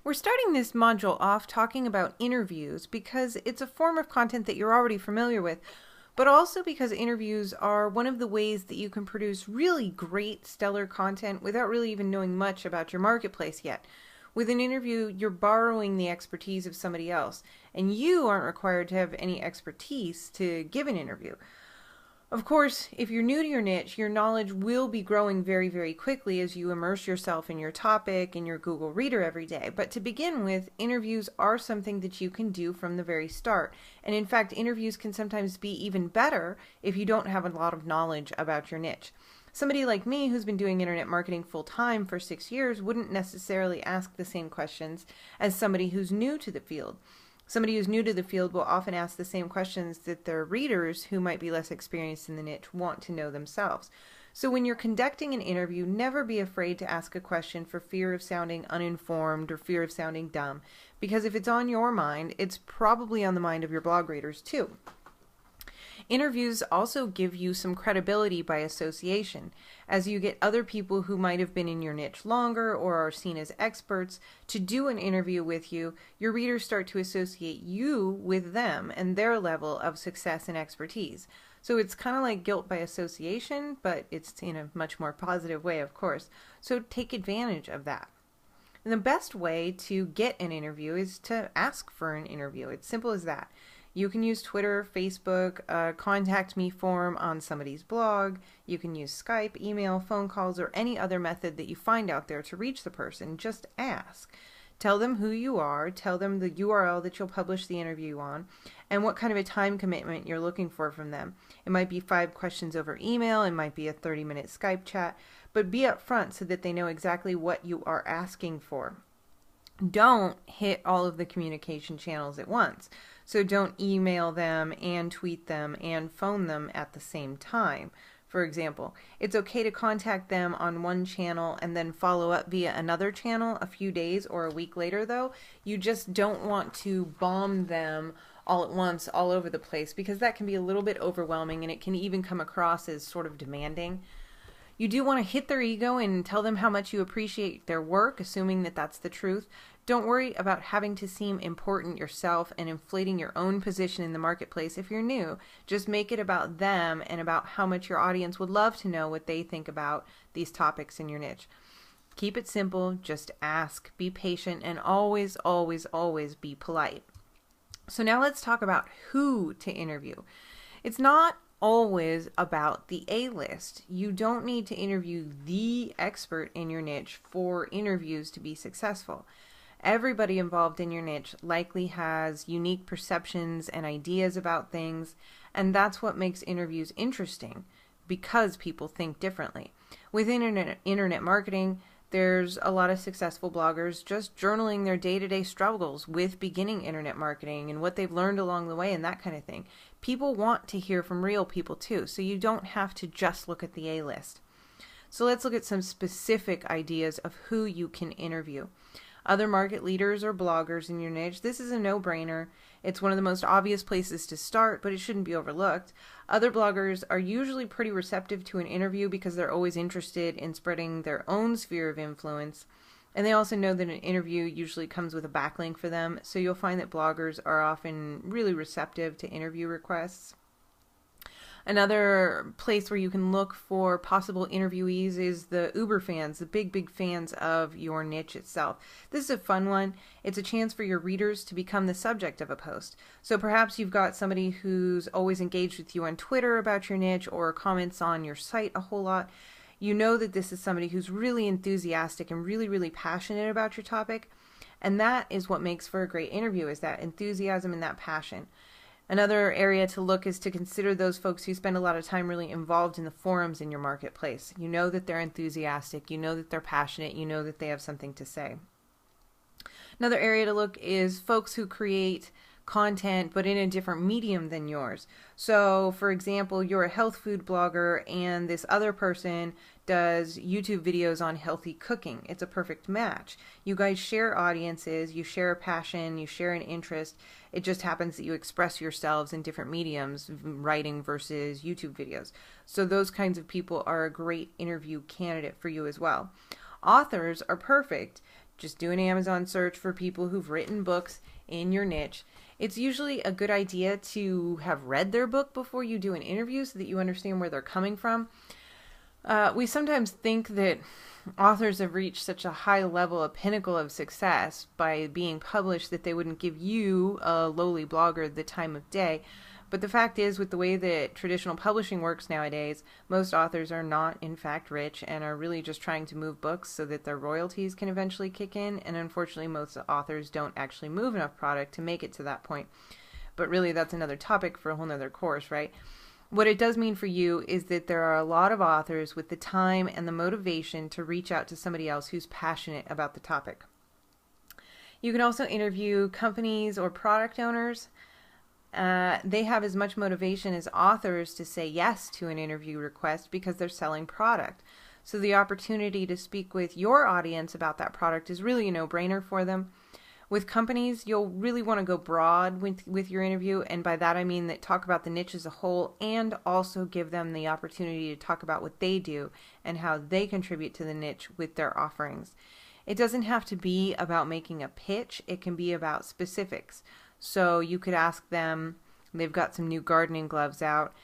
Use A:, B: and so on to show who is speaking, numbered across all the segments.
A: We're starting this module off talking about interviews because it's a form of content that you're already familiar with, but also because interviews are one of the ways that you can produce really great, stellar content without really even knowing much about your marketplace yet. With an interview, you're borrowing the expertise of somebody else, and you aren't required to have any expertise to give an interview. Of course, if you're new to your niche, your knowledge will be growing very, very quickly as you immerse yourself in your topic and your Google Reader every day. But to begin with, interviews are something that you can do from the very start. And in fact, interviews can sometimes be even better if you don't have a lot of knowledge about your niche. Somebody like me who's been doing internet marketing full-time for 6 years wouldn't necessarily ask the same questions as somebody who's new to the field. Somebody who's new to the field will often ask the same questions that their readers who might be less experienced in the niche want to know themselves. So when you're conducting an interview, never be afraid to ask a question for fear of sounding uninformed or fear of sounding dumb, because if it's on your mind, it's probably on the mind of your blog readers too. Interviews also give you some credibility by association, as you get other people who might have been in your niche longer or are seen as experts to do an interview with you. Your readers start to associate you with them and their level of success and expertise. So it's kind of like guilt by association, but it's in a much more positive way, of course. So take advantage of that. And the best way to get an interview is to ask for an interview. It's simple as that. You can use Twitter, Facebook, contact me form on somebody's blog. You can use Skype, email, phone calls, or any other method that you find out there to reach the person. Just ask. Tell them who you are, tell them the URL that you'll publish the interview on, and what kind of a time commitment you're looking for from them. It might be 5 questions over email, it might be a 30-minute Skype chat, but be upfront so that they know exactly what you are asking for. Don't hit all of the communication channels at once. So don't email them and tweet them and phone them at the same time. For example, it's okay to contact them on one channel and then follow up via another channel a few days or a week later though. You just don't want to bomb them all at once all over the place, because that can be a little bit overwhelming and it can even come across as sort of demanding. You do want to hit their ego and tell them how much you appreciate their work, assuming that that's the truth. Don't worry about having to seem important yourself and inflating your own position in the marketplace if you're new. Just make it about them and about how much your audience would love to know what they think about these topics in your niche. Keep it simple, just ask, be patient, and always, always, always be polite. So now let's talk about who to interview. It's not always about the A-list. You don't need to interview the expert in your niche for interviews to be successful. Everybody involved in your niche likely has unique perceptions and ideas about things, and that's what makes interviews interesting, because people think differently. With internet marketing, there's a lot of successful bloggers just journaling their day-to-day struggles with beginning internet marketing and what they've learned along the way and that kind of thing. People want to hear from real people too, so you don't have to just look at the A-list. So let's look at some specific ideas of who you can interview. Other market leaders or bloggers in your niche. This is a no-brainer. It's one of the most obvious places to start, but it shouldn't be overlooked. Other bloggers are usually pretty receptive to an interview because they're always interested in spreading their own sphere of influence. And they also know that an interview usually comes with a backlink for them, so you'll find that bloggers are often really receptive to interview requests. Another place where you can look for possible interviewees is the Uber fans, the big fans of your niche itself. This is a fun one. It's a chance for your readers to become the subject of a post. So perhaps you've got somebody who's always engaged with you on Twitter about your niche or comments on your site a whole lot. You know that this is somebody who's really enthusiastic and really passionate about your topic. And that is what makes for a great interview, is that enthusiasm and that passion. Another area to look is to consider those folks who spend a lot of time really involved in the forums in your marketplace. You know that they're enthusiastic, you know that they're passionate, you know that they have something to say. Another area to look is folks who create content but in a different medium than yours. So for example, you're a health food blogger and this other person does YouTube videos on healthy cooking. It's a perfect match. You guys share audiences, you share a passion, you share an interest. It just happens that you express yourselves in different mediums, writing versus YouTube videos. So those kinds of people are a great interview candidate for you as well. Authors are perfect Just do an Amazon search for people who've written books in your niche. It's usually a good idea to have read their book before you do an interview so that you understand where they're coming from. We sometimes think that authors have reached such a high level, a pinnacle of success by being published that they wouldn't give you, a lowly blogger, the time of day. But the fact is, with the way that traditional publishing works nowadays, most authors are not, in fact, rich and are really just trying to move books so that their royalties can eventually kick in. And unfortunately, most authors don't actually move enough product to make it to that point. But really, that's another topic for a whole nother course, right? What it does mean for you is that there are a lot of authors with the time and the motivation to reach out to somebody else who's passionate about the topic. You can also interview companies or product owners. They have as much motivation as authors to say yes to an interview request because they're selling product. So the opportunity to speak with your audience about that product is really a no-brainer for them. With companies, you'll really want to go broad with your interview, and by that I mean that talk about the niche as a whole and also give them the opportunity to talk about what they do and how they contribute to the niche with their offerings. It doesn't have to be about making a pitch, it can be about specifics. So you could ask them, they've got some new gardening gloves out.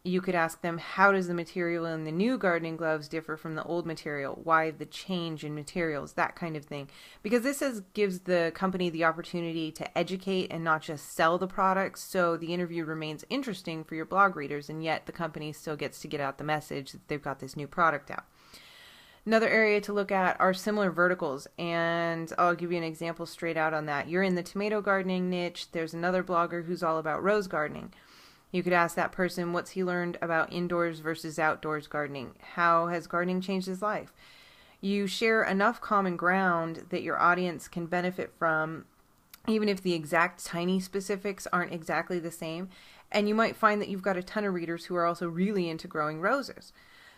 A: You could ask them, how does the material in the new gardening gloves differ from the old material? Why the change in materials? That kind of thing. Because this gives the company the opportunity to educate and not just sell the products, so the interview remains interesting for your blog readers, and yet the company still gets to get out the message that they've got this new product out. Another area to look at are similar verticals, and I'll give you an example straight out on that. You're in the tomato gardening niche. There's another blogger who's all about rose gardening. You could ask that person, what's he learned about indoors versus outdoors gardening? How has gardening changed his life? You share enough common ground that your audience can benefit from, even if the exact tiny specifics aren't exactly the same. And you might find that you've got a ton of readers who are also really into growing roses.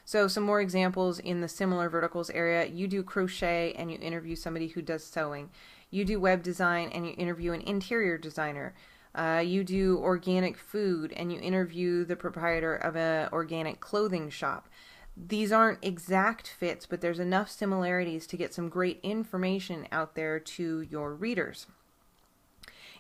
A: So some more examples in the similar verticals area. You do crochet and you interview somebody who does sewing. You do web design and you interview an interior designer. You do organic food and you interview the proprietor of an organic clothing shop. These aren't exact fits, but there's enough similarities to get some great information out there to your readers.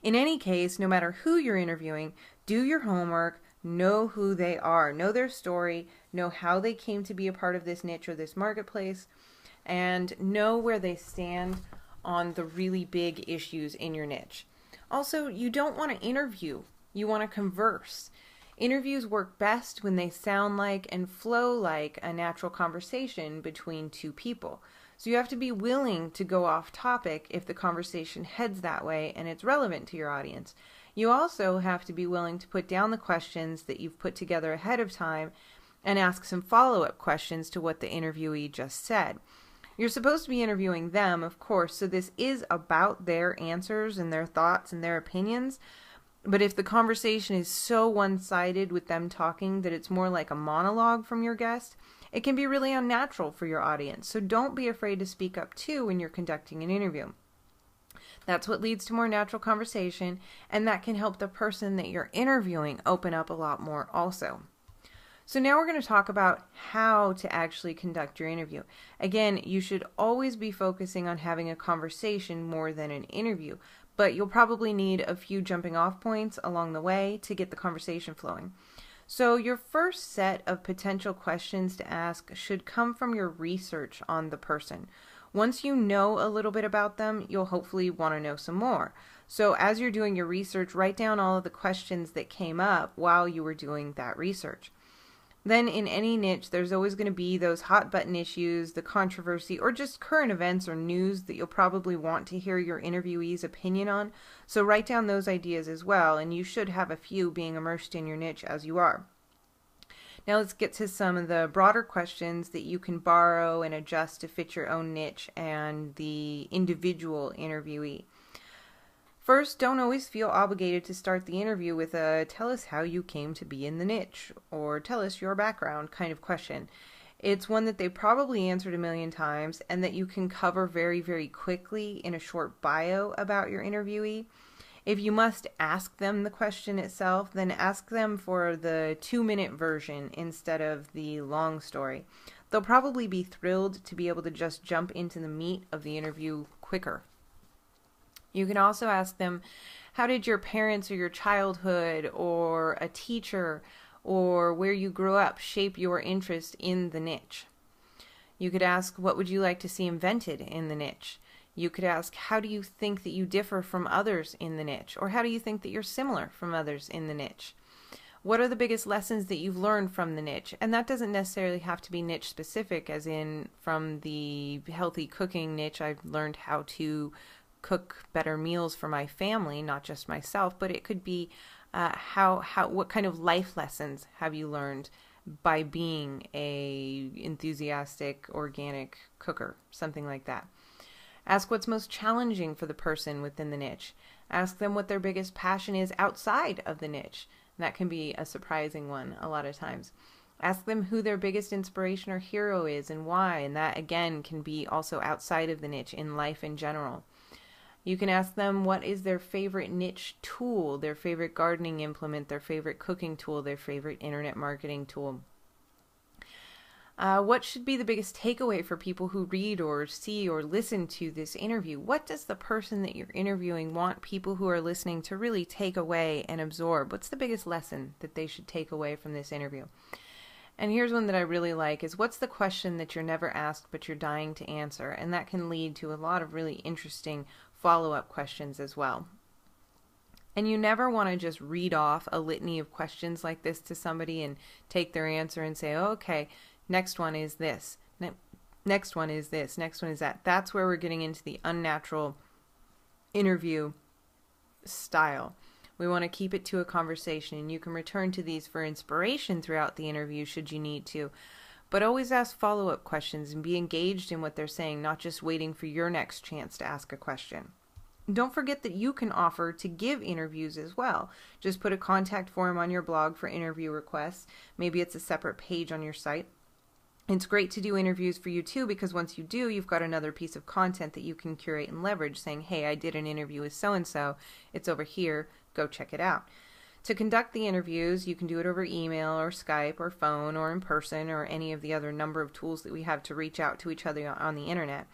A: In any case, no matter who you're interviewing, do your homework, know who they are, know their story, know how they came to be a part of this niche or this marketplace, and know where they stand on the really big issues in your niche. Also, you don't want to interview, you want to converse. Interviews work best when they sound like and flow like a natural conversation between two people. So you have to be willing to go off topic if the conversation heads that way and it's relevant to your audience. You also have to be willing to put down the questions that you've put together ahead of time and ask some follow-up questions to what the interviewee just said. You're supposed to be interviewing them, of course, so this is about their answers and their thoughts and their opinions. But if the conversation is so one-sided with them talking that it's more like a monologue from your guest, it can be really unnatural for your audience. So don't be afraid to speak up too when you're conducting an interview. That's what leads to more natural conversation, and that can help the person that you're interviewing open up a lot more also. So now we're going to talk about how to actually conduct your interview. Again, you should always be focusing on having a conversation more than an interview, but you'll probably need a few jumping off points along the way to get the conversation flowing. So your first set of potential questions to ask should come from your research on the person. Once you know a little bit about them, you'll hopefully want to know some more. So as you're doing your research, write down all of the questions that came up while you were doing that research. Then in any niche, there's always going to be those hot button issues, the controversy, or just current events or news that you'll probably want to hear your interviewee's opinion on. So write down those ideas as well, and you should have a few being immersed in your niche as you are. Now let's get to some of the broader questions that you can borrow and adjust to fit your own niche and the individual interviewee. First, don't always feel obligated to start the interview with a "tell us how you came to be in the niche" or "tell us your background" kind of question. It's one that they probably answered a million times and that you can cover very, very quickly in a short bio about your interviewee. If you must ask them the question itself, then ask them for the 2-minute version instead of the long story. they'll probably be thrilled to be able to just jump into the meat of the interview quicker. You can also ask them, how did your parents or your childhood or a teacher or where you grew up shape your interest in the niche? You could ask, what would you like to see invented in the niche? You could ask, how do you think that you differ from others in the niche? Or how do you think that you're similar from others in the niche? What are the biggest lessons that you've learned from the niche? And that doesn't necessarily have to be niche specific, as in from the healthy cooking niche, I've learned how to cook better meals for my family, not just myself, but it could be what kind of life lessons have you learned by being a enthusiastic organic cooker, something like that. Ask what's most challenging for the person within the niche. Ask them what their biggest passion is outside of the niche. That can be a surprising one a lot of times. Ask them who their biggest inspiration or hero is and why, and that again can be also outside of the niche in life in general. You can ask them what is their favorite niche tool, their favorite gardening implement, their favorite cooking tool, their favorite internet marketing tool. What should be the biggest takeaway for people who read or see or listen to this interview? What does the person that you're interviewing want people who are listening to really take away and absorb? What's the biggest lesson that they should take away from this interview? And here's one that I really like is, what's the question that you're never asked but you're dying to answer? And that can lead to a lot of really interesting follow-up questions as well. And you never want to just read off a litany of questions like this to somebody and take their answer and say, oh, okay, next one is this, next one is this, next one is that. That's where we're getting into the unnatural interview style. We want to keep it to a conversation, and you can return to these for inspiration throughout the interview should you need to. But always ask follow-up questions and be engaged in what they're saying, not just waiting for your next chance to ask a question. Don't forget that you can offer to give interviews as well. Just put a contact form on your blog for interview requests. Maybe it's a separate page on your site. It's great to do interviews for you too, because once you do, you've got another piece of content that you can curate and leverage, saying, hey, I did an interview with so-and-so. It's over here. Go check it out. To conduct the interviews, you can do it over email or Skype or phone or in person or any of the other number of tools that we have to reach out to each other on the internet.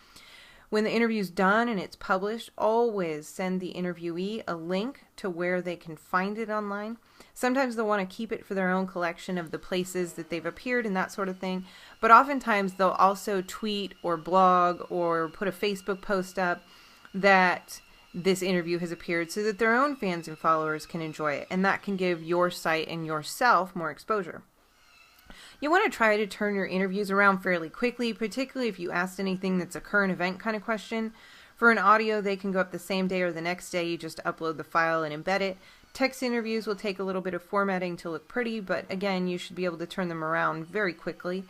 A: When the interview's done and it's published, always send the interviewee a link to where they can find it online. Sometimes they'll want to keep it for their own collection of the places that they've appeared and that sort of thing. But oftentimes they'll also tweet or blog or put a Facebook post up that this interview has appeared so that their own fans and followers can enjoy it. And that can give your site and yourself more exposure. You want to try to turn your interviews around fairly quickly, particularly if you asked anything that's a current event kind of question. For an audio, they can go up the same day or the next day. You just upload the file and embed it. Text interviews will take a little bit of formatting to look pretty, but again, you should be able to turn them around very quickly.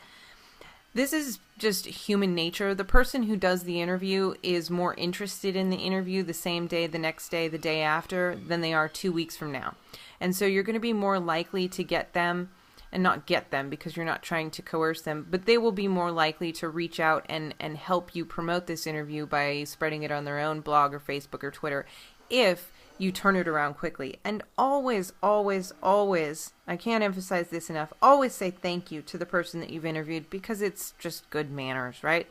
A: This is just human nature. The person who does the interview is more interested in the interview the same day, the next day, the day after than they are 2 weeks from now. And so you're going to be more likely to get them, and not get them because you're not trying to coerce them, but they will be more likely to reach out and help you promote this interview by spreading it on their own blog or Facebook or Twitter if you turn it around quickly. And always, always, always, I can't emphasize this enough, always say thank you to the person that you've interviewed, because it's just good manners, right?